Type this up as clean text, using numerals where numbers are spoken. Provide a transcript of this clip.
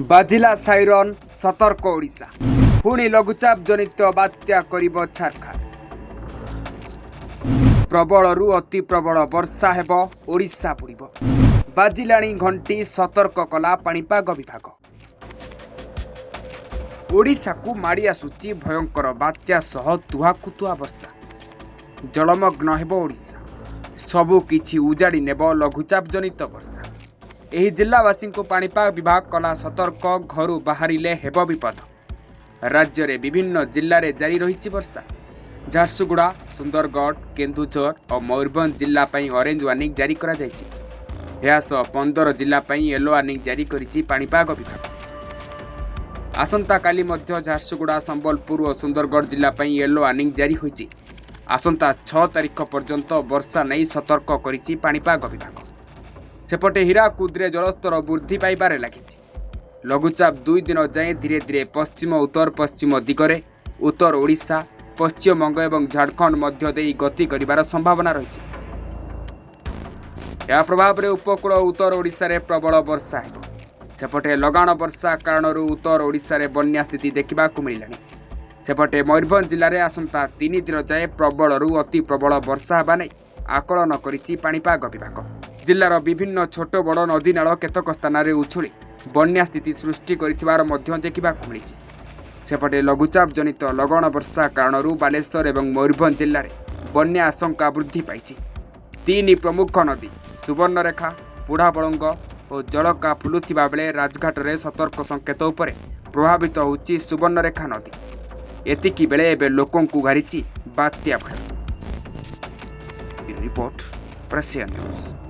बाजिला siren सतर्क ओडिशा पुणी लघुचाप जनित बात्या करिब छारखार प्रबलरु अति प्रबल वर्षा हेब ओडिशा बुडिब बाजिलाणी घंटी सतर्क कला पाणीपाग विभाग। ओडिशा को माड़ी आसुची भयंकर बात्या सह तुहाकुतुआ वर्षा जलमग्न हेब ओडिशा सबु किछि उजाड़ी नेब लघुचाप जनित वर्षा। एही जिल्लावासी को पाणीपाग विभाग कला सतर्क घरु बाहरिले हेब विपद। राज्य रे विभिन्न जिल्ला रे जारी रही वर्षा। झारसुगुड़ा सुंदरगढ़ केन्दुझर और मयूरभंज जिल्ला पई ऑरेंज वार्निंग जारी करा जायछि। एहा सह 15 जिल्ला पई येलो वार्निंग जारी करिछि पाणीपाग विभाग। आसंता काली मध्य झारसुगुड़ा संबलपुर और सुंदरगढ़ जिल्ला पई येलो वार्निंग जारी होइछि। आसंता 6 तारिख पर्यंत वर्षा नहीं सतर्क करिछि पाणीपाग विभाग। सेपटे हीराकुद्रे जलस्तर वृद्धि पाइबारे लागिछि। लघुचाप 2 दिन जाए धीरे धीरे पश्चिम उत्तर पश्चिम दिगरे उत्तर ओडिशा पश्चिमबंग एवं झारखंड मध्य देई गति करिबार संभावना रहिछि। या प्रभाव रे उपकूल उत्तर ओडिशा रे प्रबल वर्षा हेबो। सेपटे लगाण वर्षा कारण उत्तर ओडिशा रे बन्या स्थिति देखिबा को मिलिलानी। सेपटे मयूरभंज जिल्ला रे आसंता 3 दिन जाए प्रबलरु अति प्रबल वर्षा हेबा नै आकलन करिछि पाणीपाग विभाग। जिल्लार विभिन्न छोट बड़ नदी नाल केतक स्थान रे उछुली बन्या स्थिति सृष्टि करिथिबार मध्य देखिबा को मिलिछि। सेपटे लघुचाप जनित लगाण वर्षा कारण बालेश्वर एवं मयूरभंज जिल्ला रे बन्या आशंका वृद्धि पाइछि। 3 प्रमुख नदी सुवर्णरेखा पुढ़ाबड़ंग और जलका फुलुथिबा बेले राजघाट रे सतर्क संकेत उपरे प्रभावित होउछि सुवर्णरेखा नदी। एतिकी बेले एबे लोकंकु घारिछि बात्या भय। रिपोर्ट प्रसायानेws।